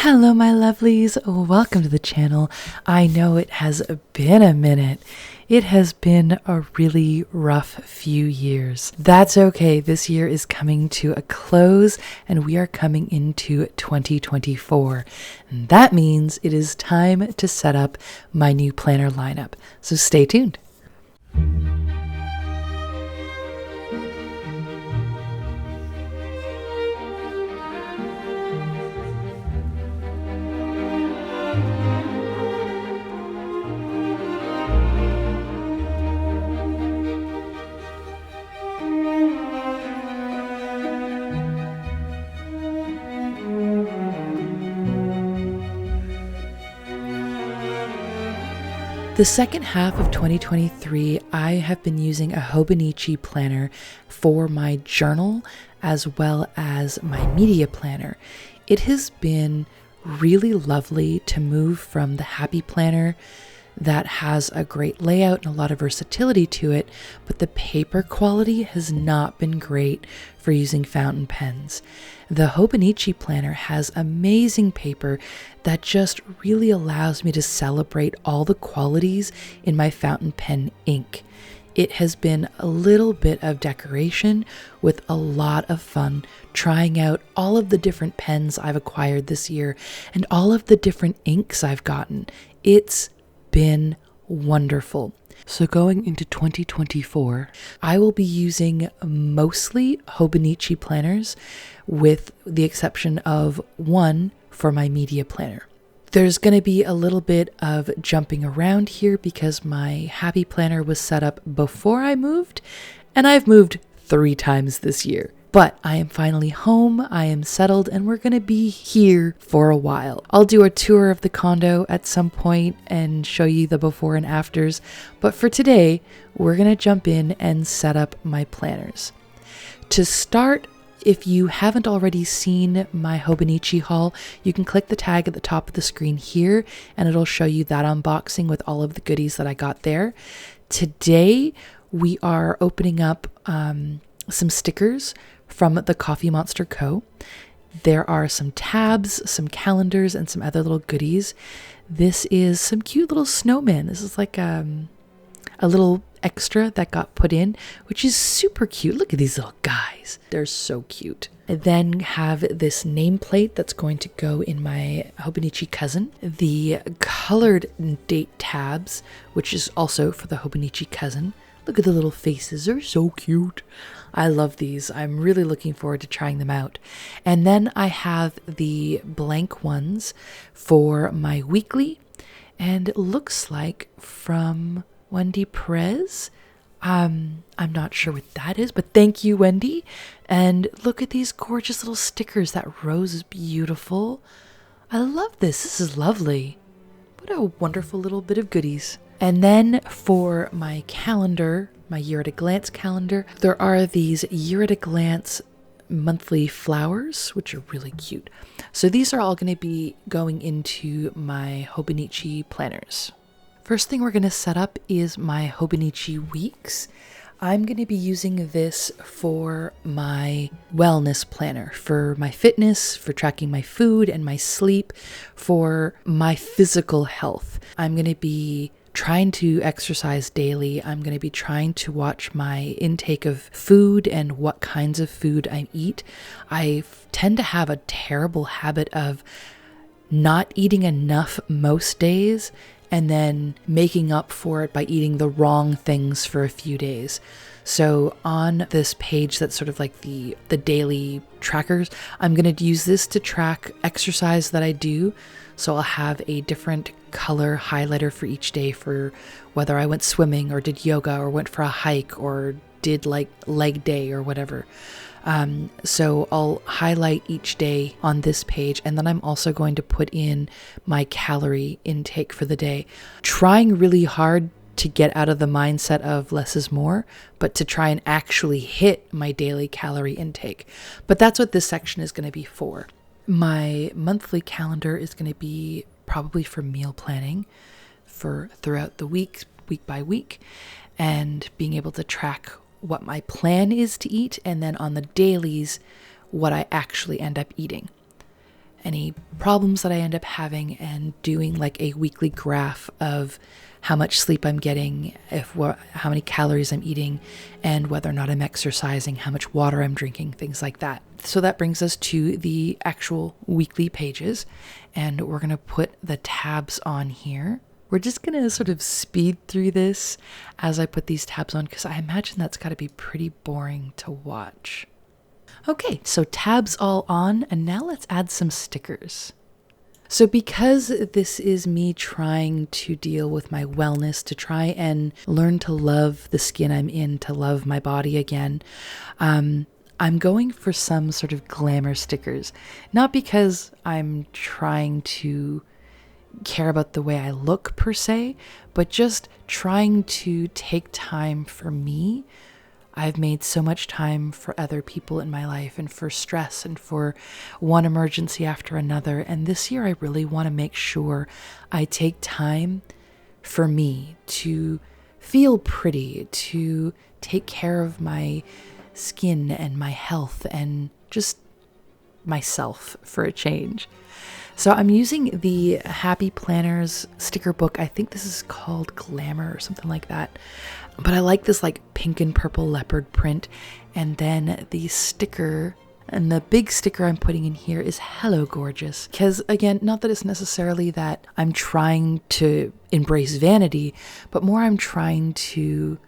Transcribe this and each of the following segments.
Hello my lovelies, welcome to the channel. I know it has been a minute. It has been a really rough few years. That's okay, this year is coming to a close and we are coming into 2024. And that means it is time to set up my new planner lineup. So stay tuned. The second half of 2023, I have been using a Hobonichi planner for my journal as well as my media planner. It has been really lovely to move from the Happy Planner that has a great layout and a lot of versatility to it, but the paper quality has not been great for using fountain pens. The Hobonichi planner has amazing paper that just really allows me to celebrate all the qualities in my fountain pen ink. It has been a little bit of decoration with a lot of fun trying out all of the different pens I've acquired this year and all of the different inks I've gotten. It's been wonderful. So going into 2024, I will be using mostly Hobonichi planners with the exception of one for my media planner. There's going to be a little bit of jumping around here because my Happy Planner was set up before I moved, and I've moved 3 times this year. But I am finally home, I am settled, and we're going to be here for a while. I'll do a tour of the condo at some point and show you the before and afters. But for today, we're going to jump in and set up my planners. To start, if you haven't already seen my Hobonichi haul, you can click the tag at the top of the screen here, and it'll show you that unboxing with all of the goodies that I got there. Today, we are opening up some stickers from TheCoffeeMonsterzCo. There are some tabs, some calendars, and some other little goodies. This is some cute little snowman. This is like a little extra that got put in, which is super cute. Look at these little guys. They're so cute. I then have this nameplate that's going to go in my Hobonichi Cousin. The colored date tabs, which is also for the Hobonichi Cousin. Look at the little faces. They're so cute. I love these. I'm really looking forward to trying them out. And then I have the blank ones for my weekly. And it looks like from Wendy Perez. I'm not sure what that is, but thank you, Wendy. And look at these gorgeous little stickers. That rose is beautiful. I love this. This is lovely. What a wonderful little bit of goodies. And then for my calendar, my Year at a Glance calendar, there are these Year at a Glance monthly flowers, which are really cute. So these are all going to be going into my Hobonichi planners. First thing we're going to set up is my Hobonichi weeks. I'm going to be using this for my wellness planner, for my fitness, for tracking my food and my sleep, for my physical health. I'm going to be trying to exercise daily. I'm going to be trying to watch my intake of food and what kinds of food I eat. I tend to have a terrible habit of not eating enough most days and then making up for it by eating the wrong things for a few days. So on this page that's sort of like the daily trackers, I'm going to use this to track exercise that I do. So I'll have a different color highlighter for each day for whether I went swimming or did yoga or went for a hike or did like leg day or whatever. So I'll highlight each day on this page, and then I'm also going to put in my calorie intake for the day, trying really hard to get out of the mindset of less is more, but to try and actually hit my daily calorie intake. But that's what this section is going to be for. My monthly calendar is going to be probably for meal planning for throughout the week by week, and being able to track what my plan is to eat, and then on the dailies, what I actually end up eating. any problems that I end up having, and doing like a weekly graph of how much sleep I'm getting, how many calories I'm eating, and whether or not I'm exercising, how much water I'm drinking, things like that. So that brings us to the actual weekly pages, and we're going to put the tabs on here. We're just going to sort of speed through this as I put these tabs on, because I imagine that's got to be pretty boring to watch. Okay, so tabs all on, and now let's add some stickers. So because this is me trying to deal with my wellness, to try and learn to love the skin I'm in, to love my body again, I'm going for some sort of glamour stickers. Not because I'm trying to care about the way I look per se, but just trying to take time for me. I've made so much time for other people in my life, and for stress, and for one emergency after another. And this year I really want to make sure I take time for me to feel pretty, to take care of my skin and my health and just myself for a change. So I'm using the Happy Planners sticker book. I think this is called Glamour or something like that. But I like this like pink and purple leopard print. And then the sticker, and the big sticker I'm putting in here is Hello Gorgeous. Because again, not that it's necessarily that I'm trying to embrace vanity, but more I'm trying to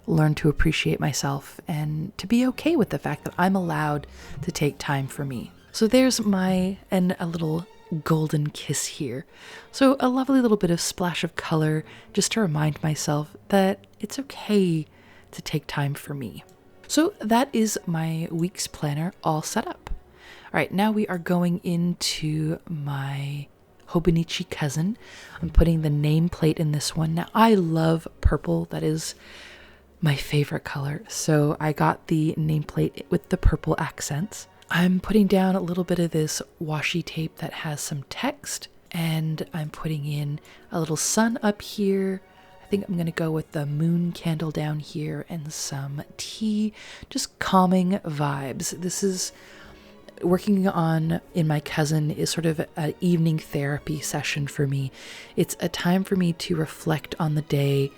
learn to appreciate myself and to be okay with the fact that I'm allowed to take time for me. So there's and a little golden kiss here. So a lovely little bit of splash of color, just to remind myself that it's okay to take time for me. So that is my week's planner all set up. All right, now we are going into my Hobonichi Cousin. I'm putting the nameplate in this one. Now I love purple. That is my favorite color. So I got the nameplate with the purple accents. I'm putting down a little bit of this washi tape that has some text, and I'm putting in a little sun up here. I think I'm going to go with the moon candle down here and some tea, just calming vibes. This is working on in my cousin is sort of an evening therapy session for me. It's a time for me to reflect on the day,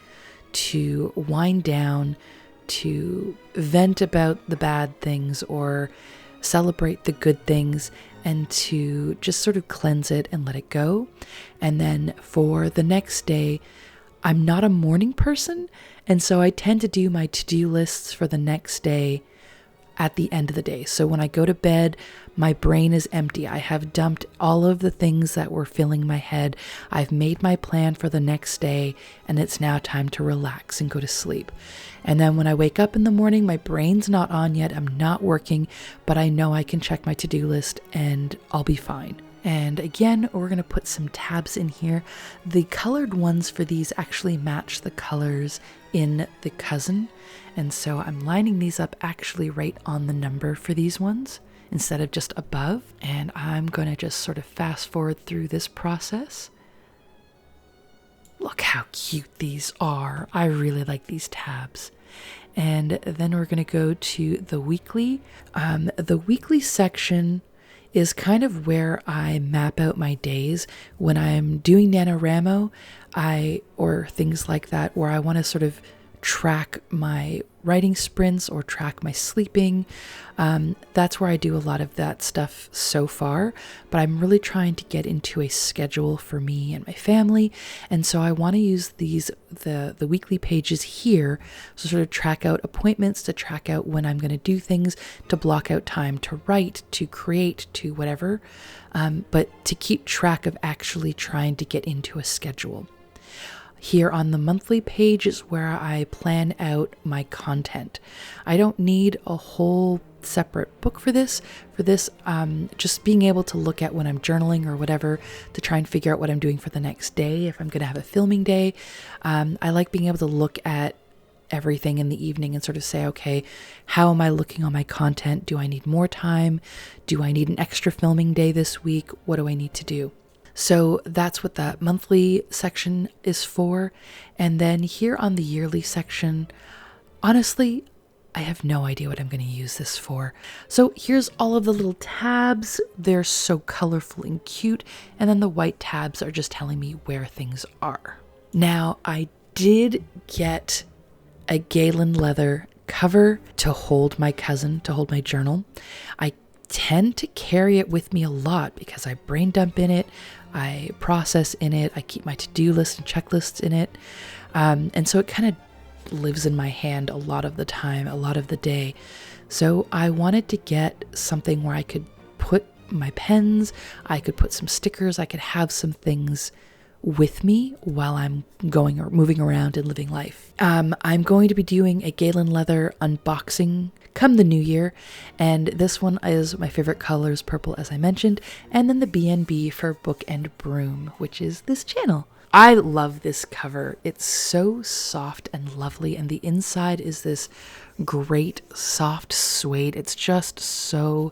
to wind down, to vent about the bad things or celebrate the good things, and to just sort of cleanse it and let it go. And then for the next day, I'm not a morning person, and so I tend to do my to-do lists for the next day at the end of the day. So when I go to bed, my brain is empty. I have dumped all of the things that were filling my head. I've made my plan for the next day, and it's now time to relax and go to sleep. And then when I wake up in the morning, my brain's not on yet. I'm not working, but I know I can check my to-do list and I'll be fine. And again, we're going to put some tabs in here. The colored ones for these actually match the colors in the Cousin. And so I'm lining these up actually right on the number for these ones instead of just above. And I'm going to just sort of fast forward through this process. Look how cute these are. I really like these tabs. And then we're going to go to the weekly. The weekly section is kind of where I map out my days when I'm doing NaNoWriMo, or things like that, where I want to sort of track my writing sprints or track my sleeping. That's where I do a lot of that stuff so far, but I'm really trying to get into a schedule for me and my family. And so I want to use the weekly pages here to sort of track out appointments, to track out when I'm going to do things, to block out time to write, to create, to whatever, but to keep track of actually trying to get into a schedule. Here on the monthly page is where I plan out my content. I don't need a whole separate book for this. Just being able to look at when I'm journaling or whatever to try and figure out what I'm doing for the next day. If I'm going to have a filming day, I like being able to look at everything in the evening and sort of say, okay, how am I looking on my content? Do I need more time? Do I need an extra filming day this week? What do I need to do? So that's what that monthly section is for. And then here on the yearly section, honestly, I have no idea what I'm going to use this for. So here's all of the little tabs. They're so colorful and cute. And then the white tabs are just telling me where things are. Now, I did get a galen leather cover to hold my cousin, to hold my journal. I tend to carry it with me a lot because I brain dump in it, I process in it, I keep my to-do list and checklists in it. And so it kind of lives in my hand a lot of the time, a lot of the day. So I wanted to get something where I could put my pens, I could put some stickers, I could have some things with me while I'm going or moving around and living life. I'm going to be doing a galen leather unboxing come the new year, and this one is my favorite colors, purple as I mentioned, and then the BNB for Book and Broom, which is this channel. I love this cover. It's so soft and lovely, and the inside is this great soft suede. It's just so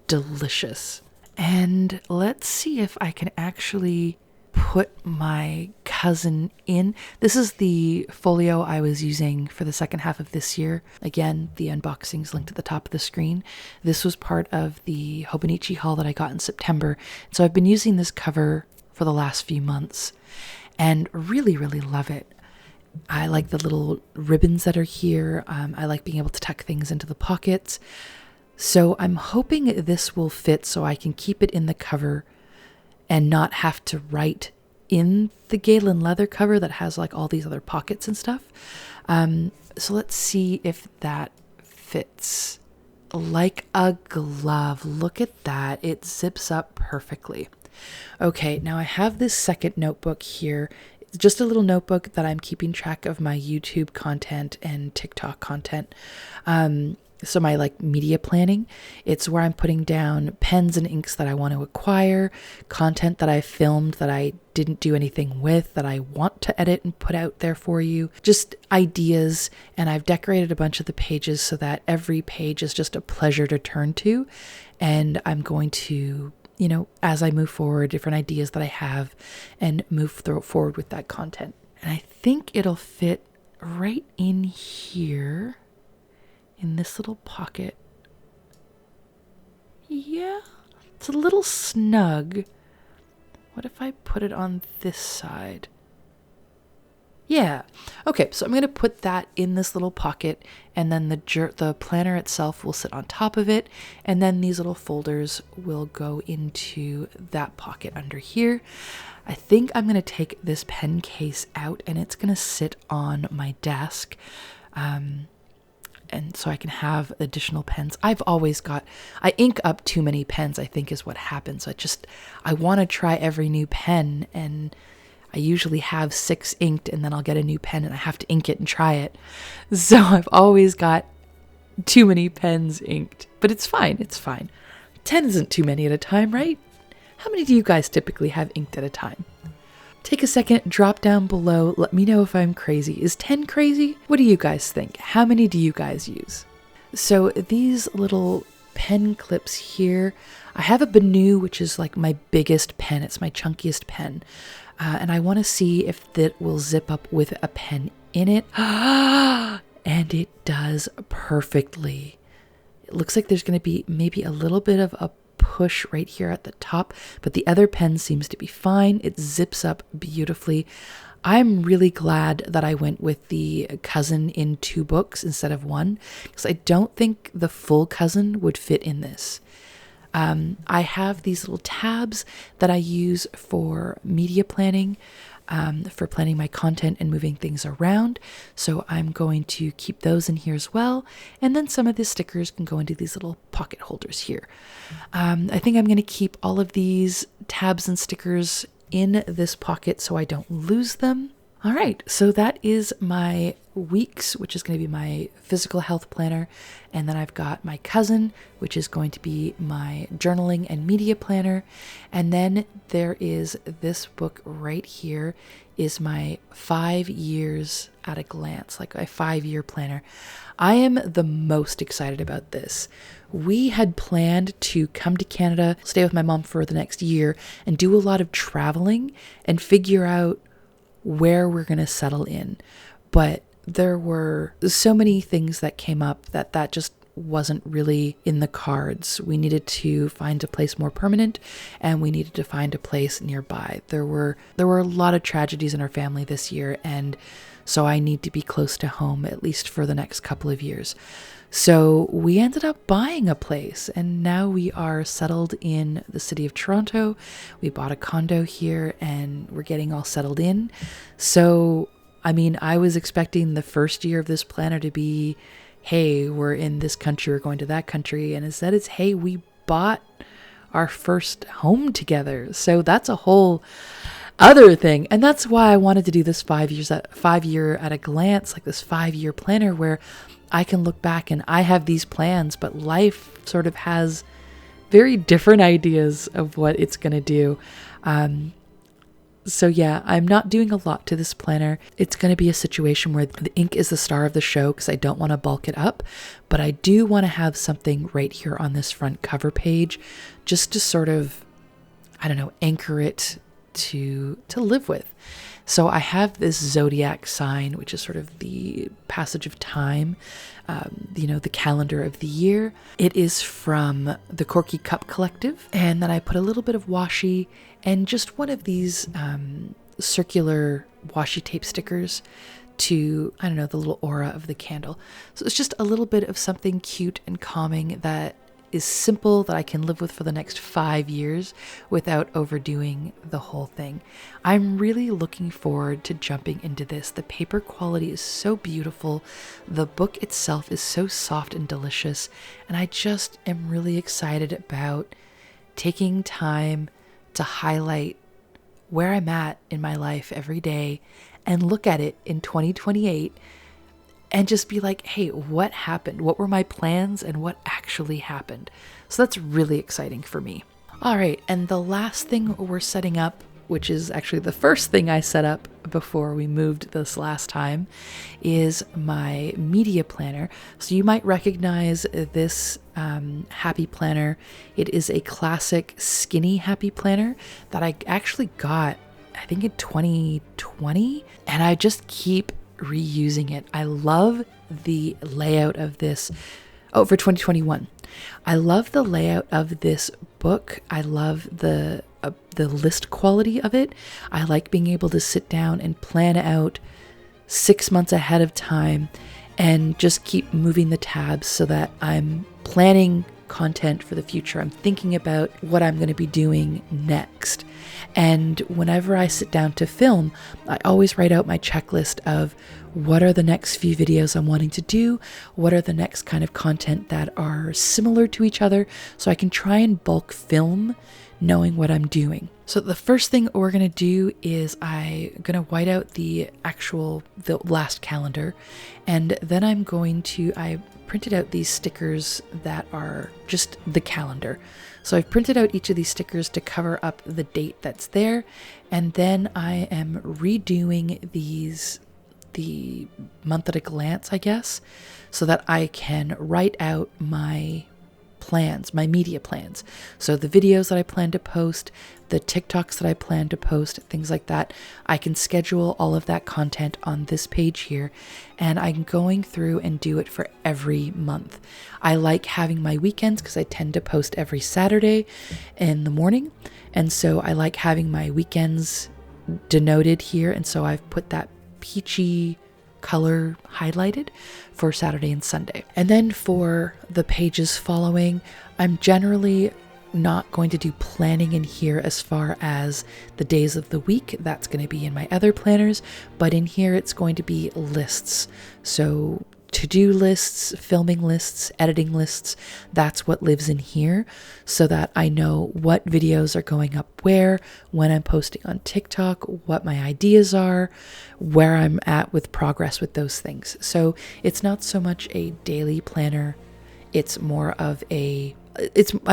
delicious. And let's see if I can actually put my cousin in. This is the folio I was using for the second half of this year. Again, the unboxing is linked at the top of the screen. This was part of the Hobonichi haul that I got in September. So I've been using this cover for the last few months and really, really love it. I like the little ribbons that are here. I like being able to tuck things into the pockets. So I'm hoping this will fit so I can keep it in the cover and not have to write in the galen leather cover that has like all these other pockets and stuff. So let's see if that fits like a glove. Look at that. It zips up perfectly. Okay, now I have this second notebook here. It's just a little notebook that I'm keeping track of my YouTube content and TikTok content. So my like media planning, it's where I'm putting down pens and inks that I want to acquire, content that I filmed that I didn't do anything with that I want to edit and put out there for you, just ideas. And I've decorated a bunch of the pages so that every page is just a pleasure to turn to. And I'm going to, you know, as I move forward, different ideas that I have and move forward with that content. And I think it'll fit right in here. In this little pocket. Yeah, it's a little snug. What if I put it on this side? Yeah. Okay, so I'm going to put that in this little pocket, and then the planner itself will sit on top of it, and then these little folders will go into that pocket under here. I think I'm going to take this pen case out, and it's going to sit on my desk. And so I can have additional pens. I ink up too many pens, I think is what happens. I want to try every new pen, and I usually have 6 inked, and then I'll get a new pen and I have to ink it and try it. So I've always got too many pens inked, but it's fine. It's fine. 10 isn't too many at a time, right? How many do you guys typically have inked at a time? Take a second, drop down below, let me know if I'm crazy. Is 10 crazy? What do you guys think? How many do you guys use? So these little pen clips here, I have a Benu, which is like my biggest pen. It's my chunkiest pen. And I want to see if that will zip up with a pen in it. And it does perfectly. It looks like there's going to be maybe a little bit of a push right here at the top, but the other pen seems to be fine. It zips up beautifully. I'm really glad that I went with the cousin in 2 books instead of 1, because I don't think the full cousin would fit in this. I have these little tabs that I use for media planning, for planning my content and moving things around. So I'm going to keep those in here as well. And then some of the stickers can go into these little pocket holders here. I think I'm going to keep all of these tabs and stickers in this pocket so I don't lose them. All right, so that is my weeks, which is going to be my physical health planner. And then I've got my cousin, which is going to be my journaling and media planner. And then there is this book right here is my 5 years at a glance, like a 5-year planner. I am the most excited about this. We had planned to come to Canada, stay with my mom for the next year, and do a lot of traveling and figure out where we're going to settle in. But there were so many things that came up that just wasn't really in the cards. We needed to find a place more permanent, and we needed to find a place nearby. There were a lot of tragedies in our family this year, and so I need to be close to home, at least for the next couple of years. So we ended up buying a place, and now we are settled in the city of Toronto. We bought a condo here, and we're getting all settled in. So, I mean, I was expecting the first year of this planner to be, hey, we're in this country, we're going to that country. And instead it's, hey, we bought our first home together. So that's a whole other thing. And that's why I wanted to do this 5 year at a glance, like this 5-year planner where I can look back and I have these plans, but life sort of has very different ideas of what it's going to do. So yeah, I'm not doing a lot to this planner. It's going to be a situation where the ink is the star of the show because I don't want to bulk it up, but I do want to have something right here on this front cover page just to sort of, I don't know, anchor it to live with. So I have this zodiac sign, which is sort of the passage of time, the calendar of the year. It is from the Corky Cup Collective. And then I put a little bit of washi and just one of these circular washi tape stickers to, I don't know, the little aura of the candle. So it's just a little bit of something cute and calming that is simple, that I can live with for the next 5 years without overdoing the whole thing. I'm really looking forward to jumping into this. The paper quality is so beautiful. The book itself is so soft and delicious. And I just am really excited about taking time to highlight where I'm at in my life every day and look at it in 2028 and just be like, hey, what happened? What were my plans and what actually happened? So that's really exciting for me. All right, and the last thing we're setting up, which is actually the first thing I set up before we moved this last time, is my media planner. So you might recognize this Happy Planner. It is a classic skinny Happy Planner that I actually got, I think in 2020, and I just keep reusing it. I love the layout of this. Oh, for 2021. I love the layout of this book. I love the list quality of it. I like being able to sit down and plan out 6 months ahead of time and just keep moving the tabs so that I'm planning content for the future. I'm thinking about what I'm going to be doing next. And whenever I sit down to film, I always write out my checklist of what are the next few videos I'm wanting to do, what are the next kind of content that are similar to each other, so I can try and bulk film knowing what I'm doing. So the first thing we're going to do is I'm going to white out the last calendar, and then I printed out these stickers that are just the calendar. So I've printed out each of these stickers to cover up the date that's there, and then I am redoing the month at a glance, I guess, so that I can write out my plans, my media plans. So the videos that I plan to post, the TikToks that I plan to post, things like that. I can schedule all of that content on this page here, and I'm going through and do it for every month. I like having my weekends because I tend to post every Saturday in the morning, and so I like having my weekends denoted here, and so I've put that peachy color highlighted for Saturday and Sunday. And then for the pages following, I'm generally not going to do planning in here as far as the days of the week. That's going to be in my other planners, but in here it's going to be lists. So to-do lists, filming lists, editing lists, that's what lives in here, so that I know what videos are going up where, when I'm posting on TikTok, what my ideas are, where I'm at with progress with those things. So it's not so much a daily planner, it's more of I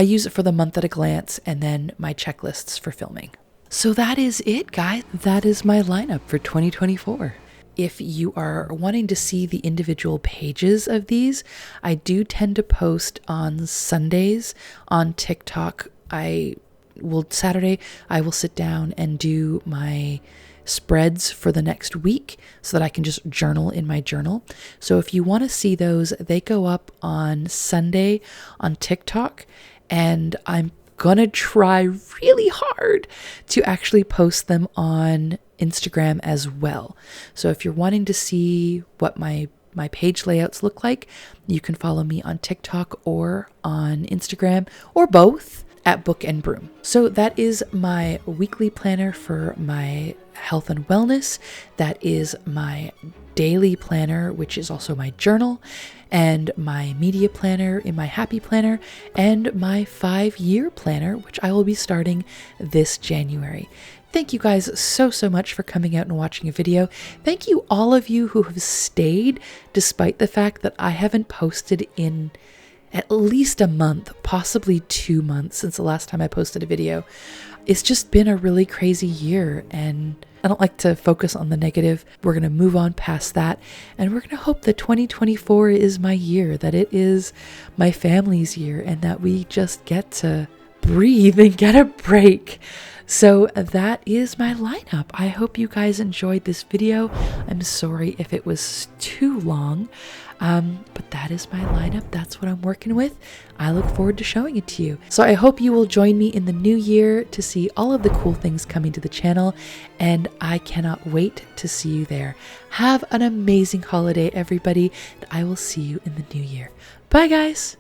use it for the month at a glance and then my checklists for filming. So that is it, guys. That is my lineup for 2024. If you are wanting to see the individual pages of these, I do tend to post on Sundays on TikTok. I Saturday, I will sit down and do my spreads for the next week so that I can just journal in my journal. So if you want to see those, they go up on Sunday on TikTok, and I'm gonna try really hard to actually post them on Instagram as well. So if you're wanting to see what my page layouts look like, you can follow me on TikTok or on Instagram, or both, at Book and Broom. So that is my weekly planner for my health and wellness. That is my daily planner, which is also my journal, and my media planner in my Happy Planner, and my 5-year planner, which I will be starting this January. Thank you guys so much for coming out and watching a video. Thank you all of you who have stayed despite the fact that I haven't posted in at least a month, possibly 2 months since the last time I posted a video. It's just been a really crazy year, and I don't like to focus on the negative. We're going to move on past that, and we're going to hope that 2024 is my year, that it is my family's year, and that we just get to breathe and get a break. So that is my lineup. I hope you guys enjoyed this video. I'm sorry if it was too long, but that is my lineup. That's what I'm working with. I look forward to showing it to you. So I hope you will join me in the new year to see all of the cool things coming to the channel, and I cannot wait to see you there. Have an amazing holiday, everybody, and I will see you in the new year. Bye, guys.